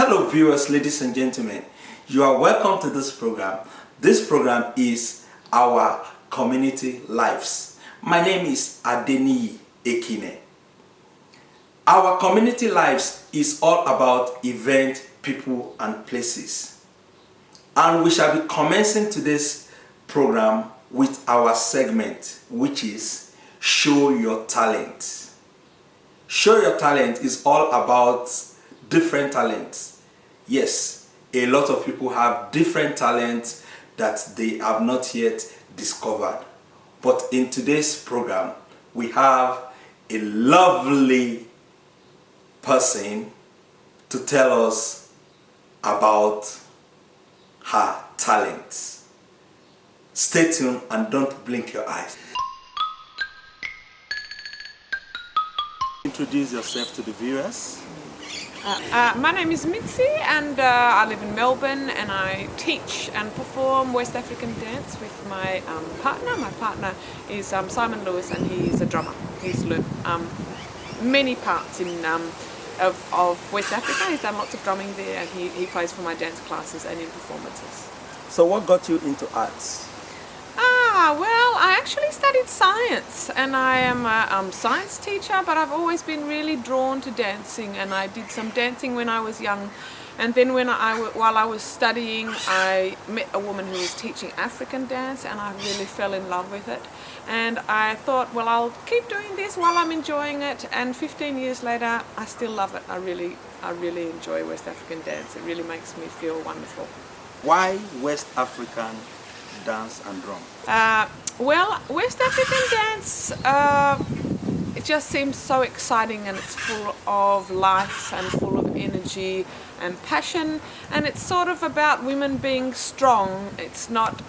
Hello viewers, ladies and gentlemen. You are welcome to this program. This program is our community lives. My name is Adeniyi Ekine. Our community lives is all about event, people and places. And we shall be commencing today's program with our segment, which is Show Your Talent. Show Your Talent is all about different talents. Yes, a lot of people have different talents that they have not yet discovered. But in today's program, we have a lovely person to tell us about her talents. Stay tuned and don't blink your eyes. Introduce yourself to the viewers. My name is Mitzi and I live in Melbourne, and I teach and perform West African dance with my partner. My partner is Simon Lewis, and he's a drummer. He's learned many parts of West Africa. He's done lots of drumming there, and he plays for my dance classes and in performances. So what got you into arts? Well, I actually studied science, and I am a science teacher, but I've always been really drawn to dancing, and I did some dancing when I was young. And then while I was studying, I met a woman who was teaching African dance, and I really fell in love with it. And I thought, well, I'll keep doing this while I'm enjoying it, and 15 years later, I still love it. I really enjoy West African dance. It really makes me feel wonderful. Why West African dance and drum? Well, West African dance, it just seems so exciting, and it's full of life and full of energy and passion, and it's sort of about women being strong. It's not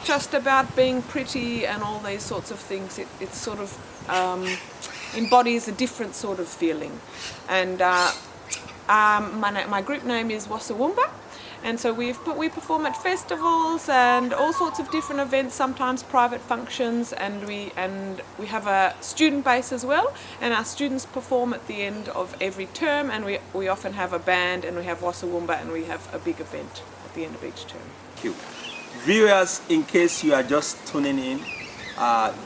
just about being pretty and all these sorts of things. It sort of embodies a different sort of feeling. And my group name is Wasawumba. And so we perform at festivals and all sorts of different events, sometimes private functions, and we have a student base as well, and our students perform at the end of every term, and we often have a band, and we have Wasawumba, and we have a big event at the end of each term. Thank you. Viewers, in case you are just tuning in,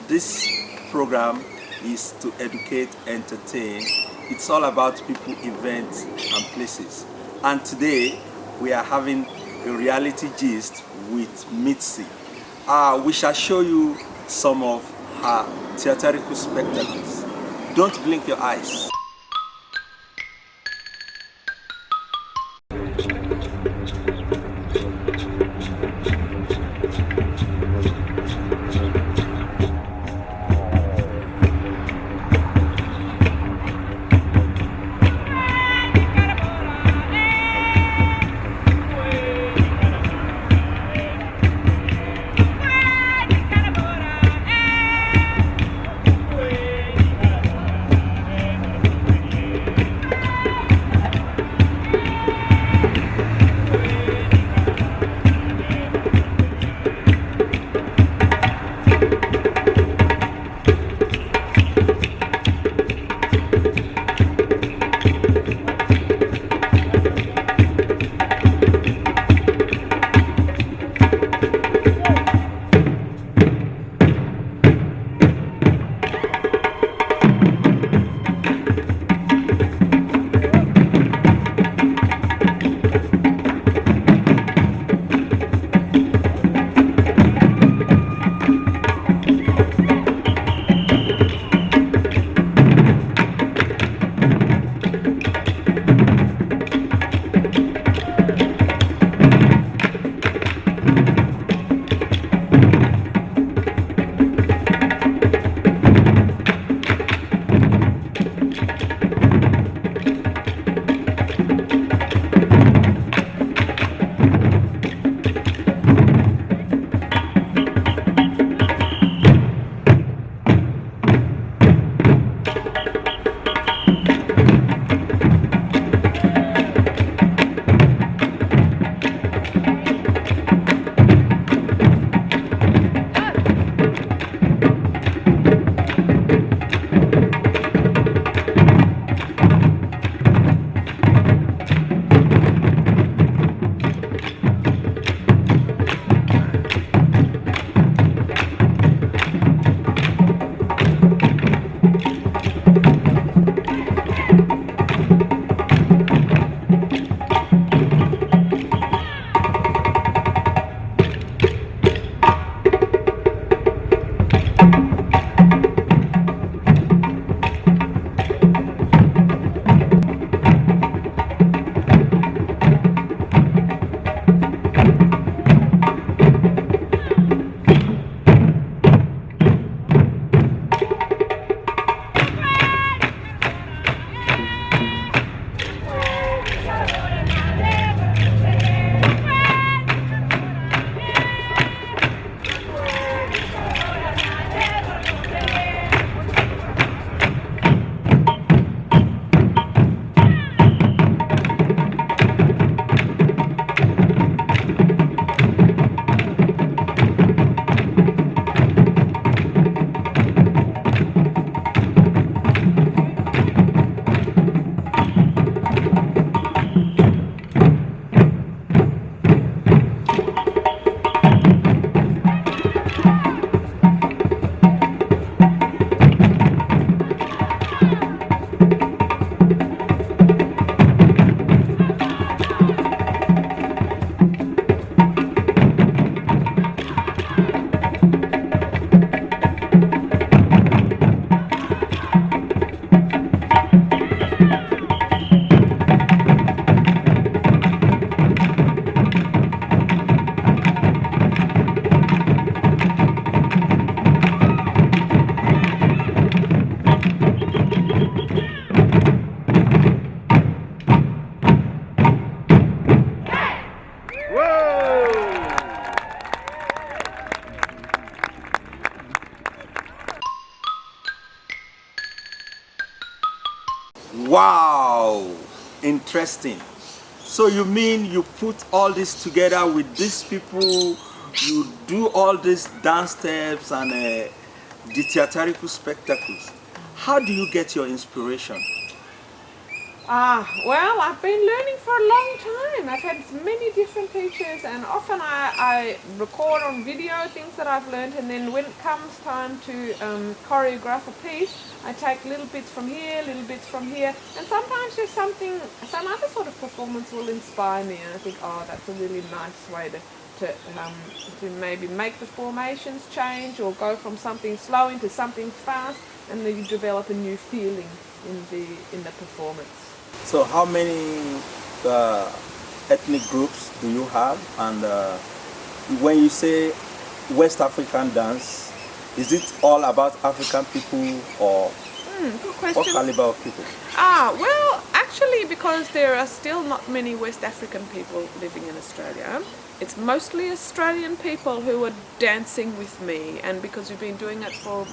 this program is to educate, entertain. It's all about people, events and places. And today we are having a reality gist with Mitzi. We shall show you some of her theatrical spectacles. Don't blink your eyes. Wow, interesting. So you mean you put all this together with these people, you do all these dance steps and the theatrical spectacles. How do you get your inspiration? Well, I've been learning for a long time. I've had many different teachers, and often I record on video things that I've learned, and then when it comes time to choreograph a piece, I take little bits from here, little bits from here, and sometimes just some other sort of performance will inspire me, and I think, oh, that's a really nice way to maybe make the formations change or go from something slow into something fast, and then you develop a new feeling in the performance. So how many ethnic groups do you have? And when you say West African dance, is it all about African people or good question. what caliber of people? Well, actually, because there are still not many West African people living in Australia, it's mostly Australian people who are dancing with me, and because we've been doing it for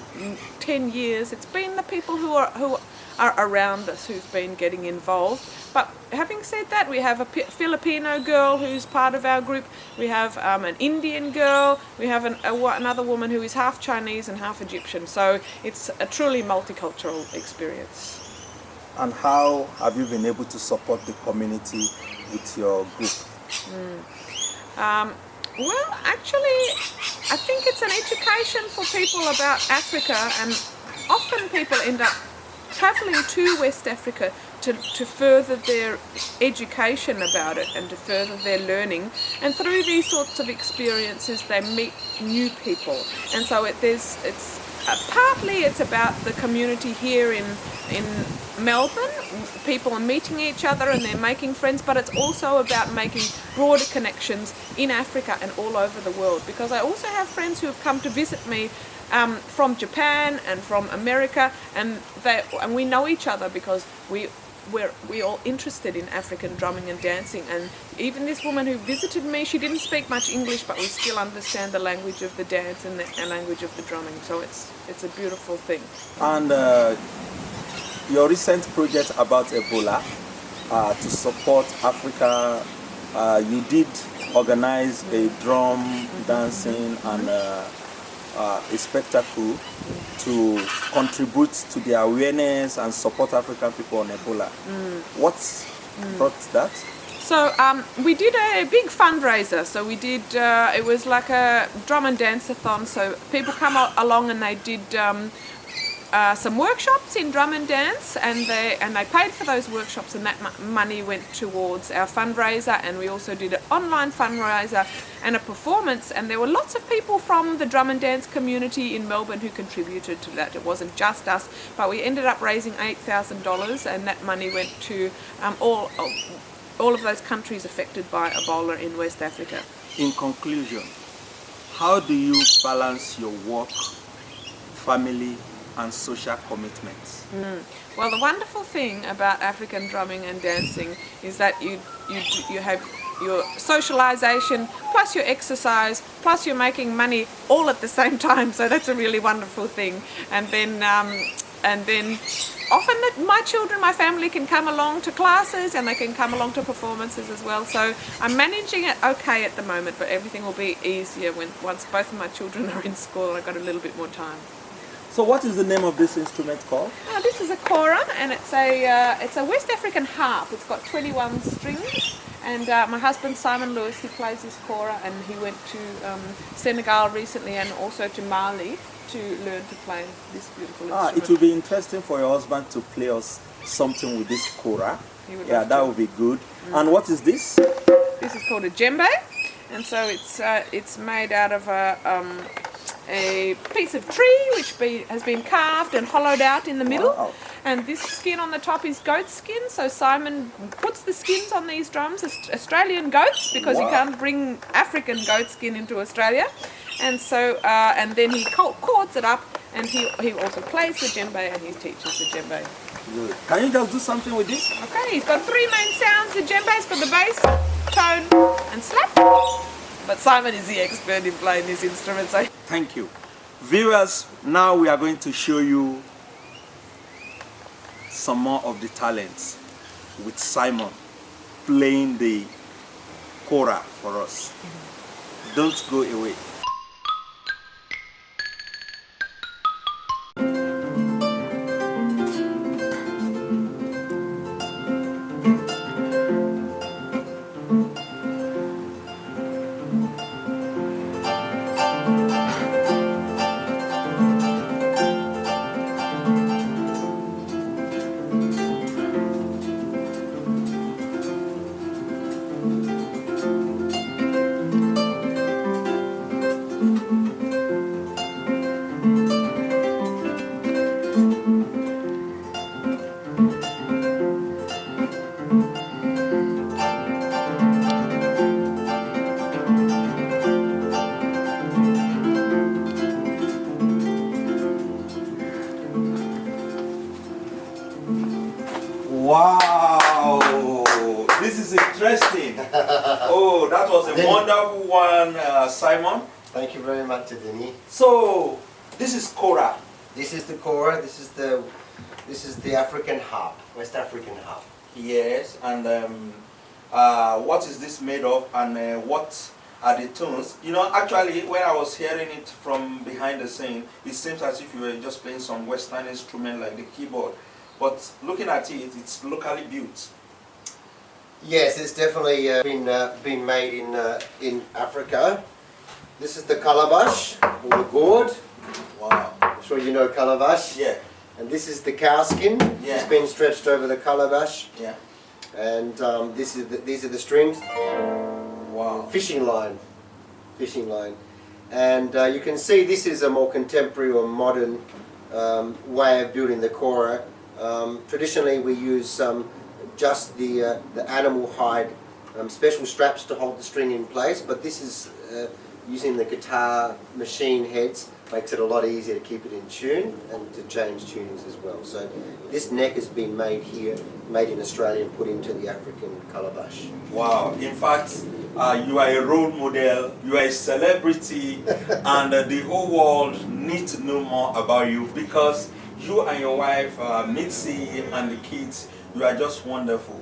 10 years, it's been the people who are around us who've been getting involved. But having said that, we have a Filipino girl who's part of our group, we have an Indian girl, we have another woman who is half Chinese and half Egyptian, so it's a truly multicultural experience. And how have you been able to support the community with your group? Well, actually, I think it's an education for people about Africa, and often people end up travelling to West Africa to further their education about it and to further their learning, and through these sorts of experiences they meet new people, and so partly it's about the community here in Melbourne. People are meeting each other and they're making friends, but it's also about making broader connections in Africa and all over the world, because I also have friends who have come to visit me from Japan and from America, and we know each other because we're all interested in African drumming and dancing. And even this woman who visited me, she didn't speak much English, but we still understand the language of the dance and the language of the drumming, so it's a beautiful thing. And your recent project about Ebola, to support Africa, you did organize a drum dancing and a spectacle to contribute to the awareness and support African people on Ebola. What brought that? So we did a big fundraiser. So we did, it was like a drum and dance-a-thon. So people come along and they did some workshops in drum and dance, and they paid for those workshops, and that money went towards our fundraiser. And we also did an online fundraiser and a performance, and there were lots of people from the drum and dance community in Melbourne who contributed to that. It wasn't just us, but we ended up raising $8,000, and that money went to all of those countries affected by Ebola in West Africa. In conclusion, how do you balance your work, family, and social commitments? Well, the wonderful thing about African drumming and dancing is that you have your socialization plus your exercise plus you're making money all at the same time, so that's a really wonderful thing. And then often my children, my family can come along to classes, and they can come along to performances as well. So I'm managing it okay at the moment, but everything will be easier once both of my children are in school and I've got a little bit more time. So what is the name of this instrument called? This is a kora, and it's a West African harp. It's got 21 strings, and my husband Simon Lewis, he plays this kora, and he went to Senegal recently and also to Mali to learn to play this beautiful instrument. It will be interesting for your husband to play us something with this kora. Yeah, that would be good. And what is this? This is called a djembe, and so it's made out of a piece of tree which has been carved and hollowed out in the middle. Wow. And this skin on the top is goat skin, so Simon puts the skins on these drums, Australian goats, because Wow. you can't bring African goat skin into Australia. And so and then he cords it up, and he also plays the djembe, and he teaches the djembe. Good. Can you just do something with this? Okay, he's got three main sounds. The djembe's got the bass, tone and slap. But Simon is the expert in playing this instrument, so... Thank you. Viewers, now we are going to show you some more of the talents with Simon playing the kora for us. Don't go away. Wow, this is interesting. Oh, that was a wonderful one, Simon. Thank you very much, Adeniyi. So, this is kora. This is the kora. This is the African harp, West African harp. Yes, and what is this made of, and what are the tunes? You know, actually, when I was hearing it from behind the scene, it seems as if you were just playing some Western instrument like the keyboard. But looking at it, it's locally built. Yes, it's definitely been made in Africa. This is the calabash, or the gourd. Wow. I'm sure you know calabash. Yeah. And this is the cow skin. Yeah. It's been stretched over the calabash. Yeah. And these are the strings. Wow. Fishing line. Fishing line. And you can see this is a more contemporary or modern way of building the kora. Traditionally we use just the animal hide special straps to hold the string in place, but this is using the guitar machine heads makes it a lot easier to keep it in tune and to change tunings as well. So this neck has been made here, made in Australia and put into the African calabash. Wow, in fact, you are a role model, you are a celebrity, and the whole world needs to know more about you, because you and your wife, Mitzi, and the kids, you are just wonderful.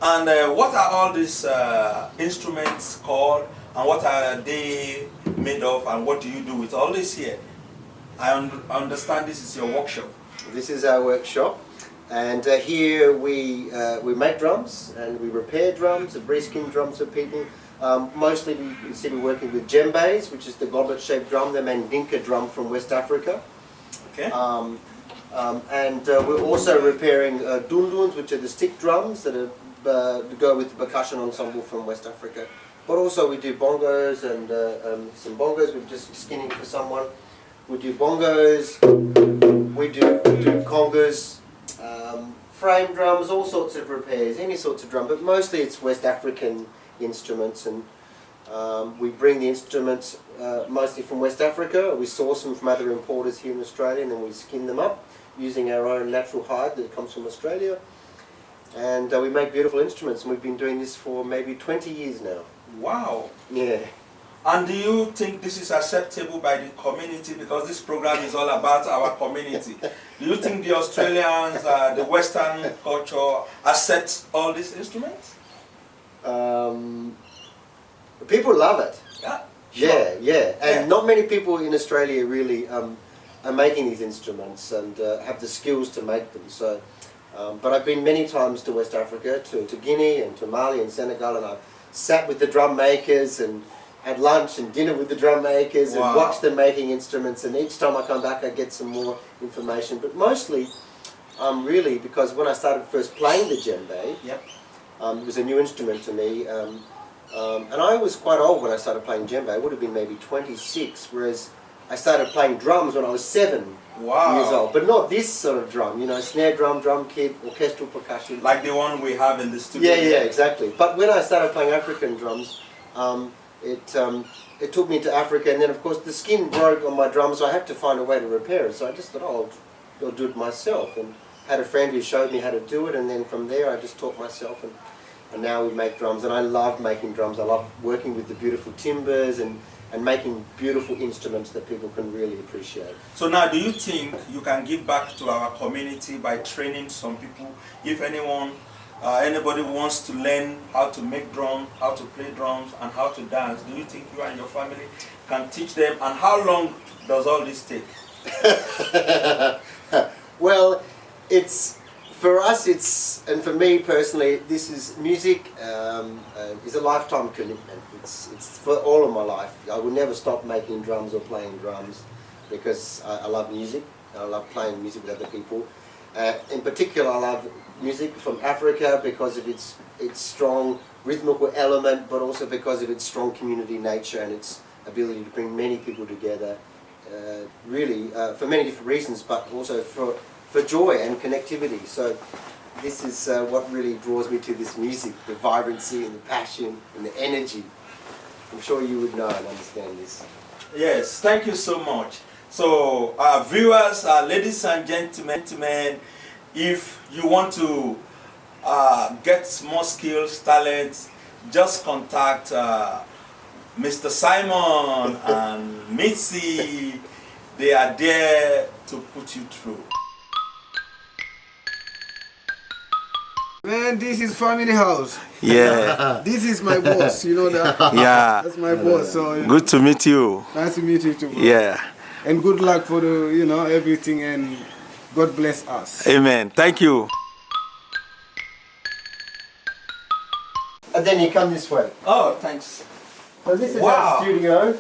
And what are all these instruments called, and what are they made of, and what do you do with all this here? I understand this is your workshop. This is our workshop, and here we make drums and we repair drums, the briskin drums for people. Mostly we seem to be working with djembes, which is the goblet-shaped drum, the Mandinka drum from West Africa. Okay. And we're also repairing dunduns, which are the stick drums that go with the percussion ensemble from West Africa. But also we do bongos and some bongos. We're just skinning for someone. We do bongos. We do congas, frame drums, all sorts of repairs, any sorts of drum. But mostly it's West African instruments, and we bring the instruments mostly from West Africa. We source them from other importers here in Australia, and then we skin them up using our own natural hide that comes from Australia. And we make beautiful instruments, and we've been doing this for maybe 20 years now. Wow. Yeah. And do you think this is acceptable by the community? Because this program is all about our community. Do you think the Australians, the Western culture, accept all these instruments? People love it. Yeah. Sure. Yeah. And not many people in Australia really are making these instruments and have the skills to make them. So, but I've been many times to West Africa, to Guinea and to Mali and Senegal, and I've sat with the drum makers and had lunch and dinner with the drum makers. Wow. And watched them making instruments, and each time I come back I get some more information. But mostly, really, because when I started first playing the djembe, yep. It was a new instrument to me, and I was quite old when I started playing djembe. I would have been maybe 26, whereas I started playing drums when I was 7 years old. But not this sort of drum, you know, snare drum, drum kit, orchestral percussion. Like the one we have in the studio. Yeah, exactly. But when I started playing African drums, it took me to Africa, and then of course the skin broke on my drum, so I had to find a way to repair it. So I just thought, oh, I'll do it myself, and had a friend who showed me how to do it, and then from there I just taught myself, and now we make drums, and I love making drums. I love working with the beautiful timbers and and making beautiful instruments that people can really appreciate. So now, do you think you can give back to our community by training some people? If anybody wants to learn how to make drums, how to play drums, and how to dance, do you think you and your family can teach them? And how long does all this take? Well, for us, and for me personally, this is music is a lifetime commitment. It's for all of my life. I will never stop making drums or playing drums because I love music. I love playing music with other people. In particular, I love music from Africa because of its strong rhythmical element, but also because of its strong community nature and its ability to bring many people together. Really, for many different reasons, but also for joy and connectivity. So this is what really draws me to this music, the vibrancy and the passion and the energy. I'm sure you would know and understand this. Yes, thank you so much. So viewers, ladies and gentlemen, if you want to get more skills, talents, just contact Mr. Simon and Mitzi. They are there to put you through. Man, this is family house. Yeah. This is my boss, you know that? Yeah. That's my boss. So Good to meet you. nice to meet you too, bro. Yeah. And good luck for the, everything, and God bless us. Amen. Thank you. And then you come this way. Oh, thanks. So this is Wow. our studio.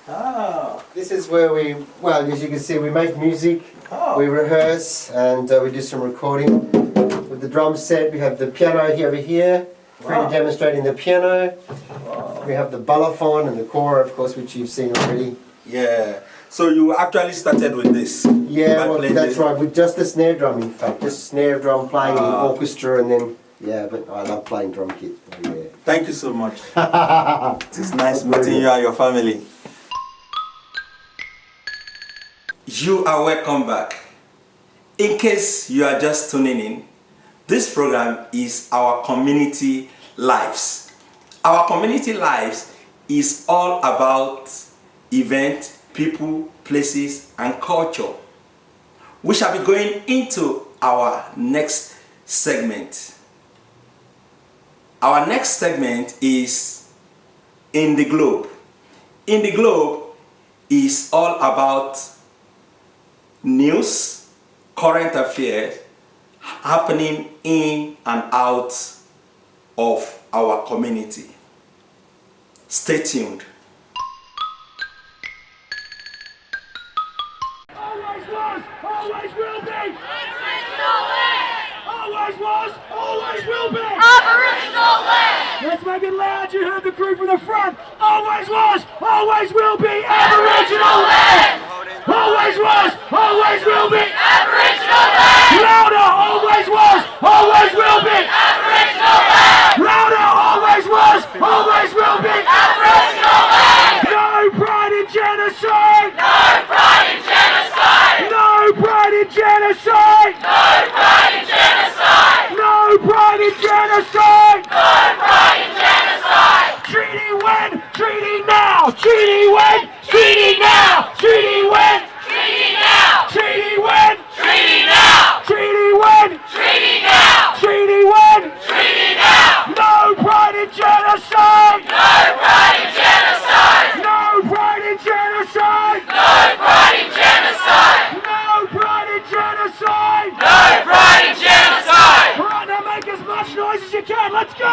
Ah. This is where as you can see, we make music, Oh. we rehearse, and we do some recording. With the drum set, we have the piano over here, Wow. demonstrating the piano. Wow. We have the balafon and the kora, of course, which you've seen already. Yeah. So you actually started with this? Yeah, By well, playing that's this? right, with just the snare drum, in fact. Just snare drum playing in the Ah. orchestra, and then, but I love playing drum kit. Oh, yeah. Thank you so much. It's nice meeting you and your family. You are welcome back. In case you are just tuning in, this program is our community lives. Our community lives is all about events, people, places, and culture. We shall be going into our next segment. Our next segment is In the Globe. In the Globe is all about news, current affairs happening in and out of our community. Stay tuned. Always was, always will be. Aboriginal land. Always was, always will be. Aboriginal land. Let's make it loud. You heard the crew from the front. Always was, always will be. Aboriginal land. Always was, always will be. Aboriginal land. Louder. Always was, always will be. Aboriginal land. Louder. Always was, always will be. Aboriginal land. No pride in genocide. No pride in genocide. No pride in genocide. No pride in genocide. No pride in genocide. No pride in genocide. Treaty when? Treaty now. Treaty when? Treaty now. Treaty when? Treaty now. Treaty when? Treaty now. Treaty when? Treaty now. Treaty when? Treaty now. No pride in genocide. No pride in genocide. No pride in genocide. No pride in genocide. No pride in genocide. No pride in genocide. Right now, make as much noise as you can. Let's go.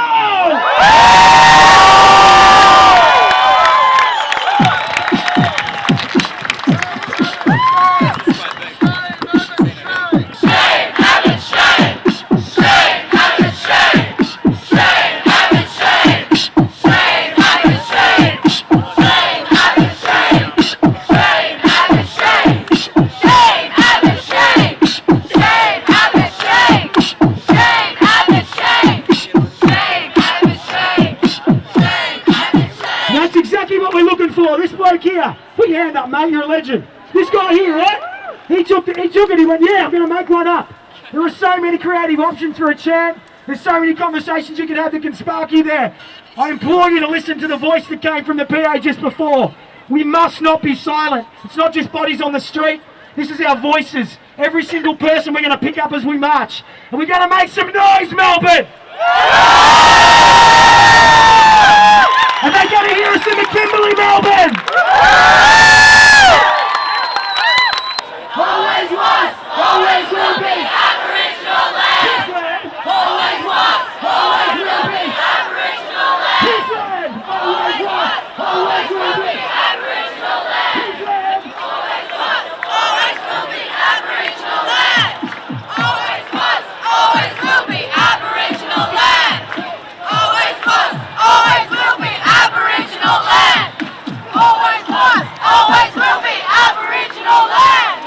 That's exactly what we're looking for. This bloke here. Put your hand up, mate. You're a legend. This guy here, right? He took it. He went, yeah, I'm going to make one up. There were so many creative options for a chant. There's so many conversations you can have that can spark you there. I implore you to listen to the voice that came from the PA just before. We must not be silent. It's not just bodies on the street. This is our voices. Every single person we're going to pick up as we march. And we're going to make some noise, Melbourne! And they're going to hear us in the Kimberley, Melbourne! Always was, always will be Aboriginal land! Always was, always will be Aboriginal land! Always was, always will be Aboriginal land! Always was, always will be Aboriginal land! Always was, always will be Aboriginal land! Always was, always will be Aboriginal land! Always was, always will be Aboriginal land!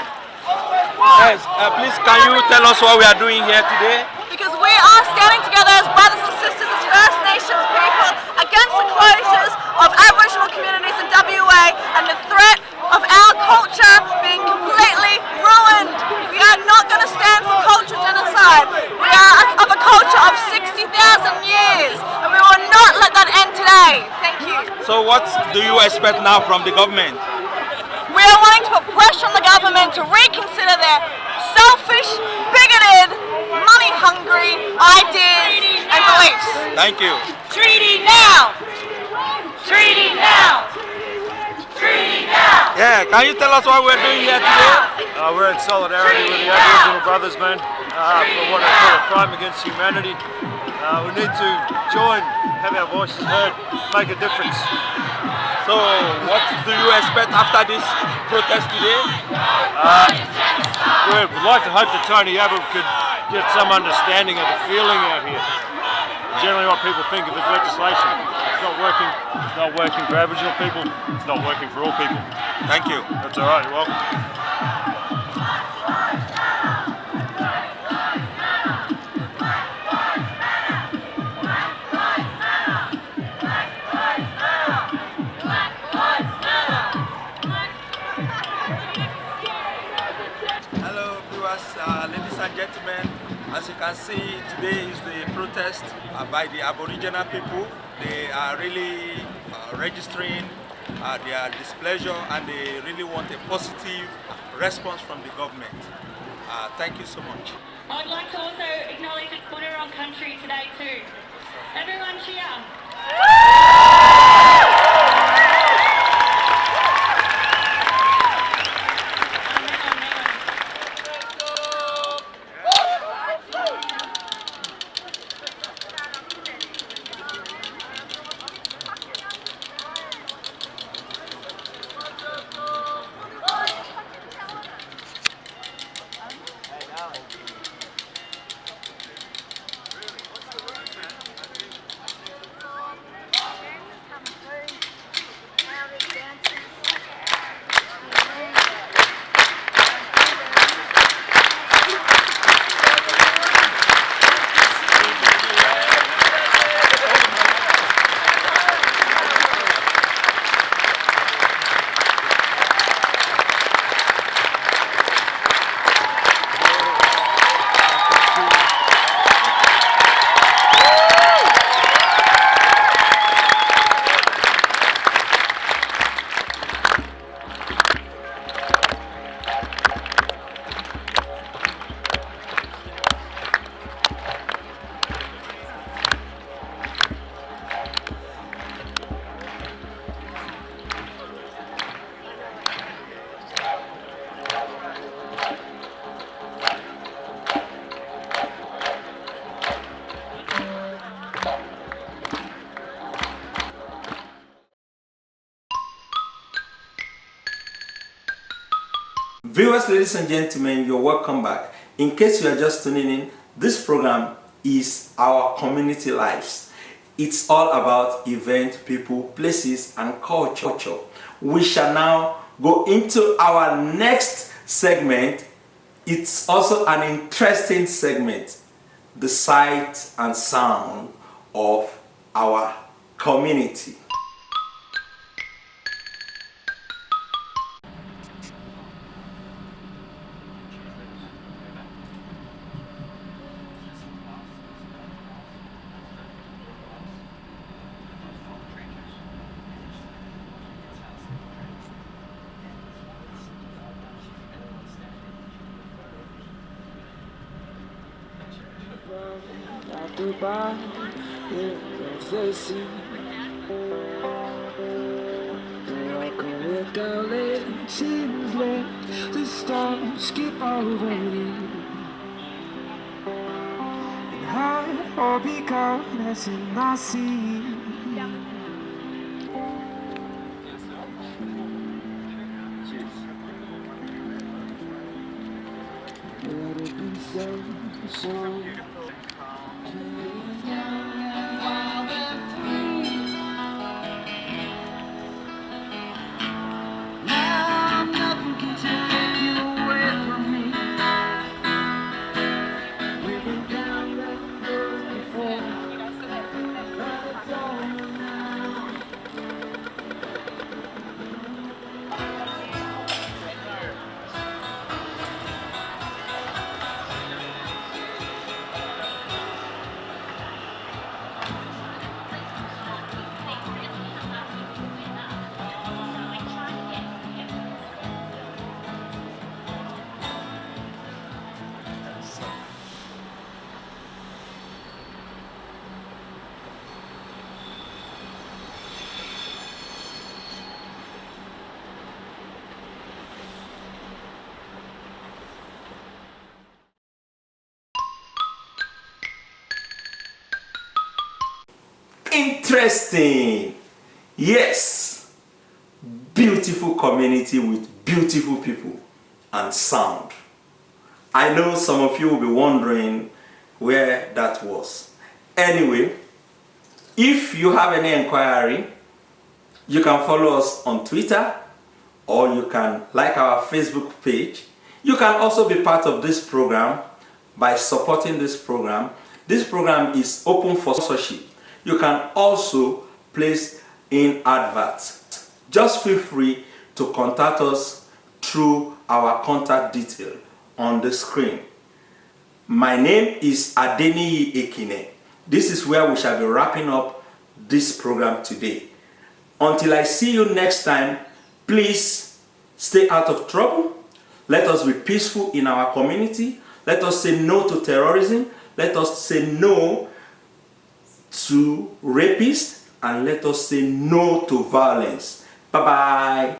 Yes, please can you tell us what we are doing here today? Because we are standing together as brothers and sisters, as First Nations people, against the closures of Aboriginal communities in WA and the threat of our culture being completely ruined. We are not going to stand for cultural genocide. We are of a culture of 60,000 years, and we will not let that end today. Thank you. So what do you expect now from the government? We are wanting to put pressure on the government to reconsider their selfish, bigoted, money-hungry ideas and beliefs. Thank you. Treaty now! Treaty now! Treaty now! Yeah, can you tell us what we're doing here today? We're in solidarity with the Aboriginal brothers, man, for what they call a crime against humanity. We need to join, have our voices heard, make a difference. So what do you expect after this protest today? We'd like to hope that Tony Abbott could get some understanding of the feeling out here. Generally what people think of as legislation. It's not working. It's not working for Aboriginal people. It's not working for all people. Thank you. That's all right. You're welcome. Hello viewers, ladies and gentlemen, as you can see, today is the protest by the Aboriginal people. They are really registering their displeasure, and they really want a positive response from the government. Thank you so much. I'd like to also acknowledge it's Boonwurrung country today too. Everyone cheer! Viewers, ladies and gentlemen, you're welcome back. In case you are just tuning in, this program is our community lives. It's all about event, people, places, and culture. We shall now go into our next segment. It's also an interesting segment, the sight and sound of our community. The storm skip over me. I will be gone as in my sea. Let it be so. Now nothing can take you away from me. We've been down that road before. But it's over now. Interesting. Yes. Beautiful community with beautiful people and sound. I know some of you will be wondering where that was. Anyway, if you have any inquiry, you can follow us on Twitter, or you can like our Facebook page. You can also be part of this program by supporting this program. This program is open for sponsorship. You can also place in adverts. Just feel free to contact us through our contact detail on the screen. My name is Adeniyi Ekine. This is where we shall be wrapping up this program today. Until I see you next time, please stay out of trouble. Let us be peaceful in our community. Let us say no to terrorism. Let us say no to rapists. And let us say no to violence. Bye-bye.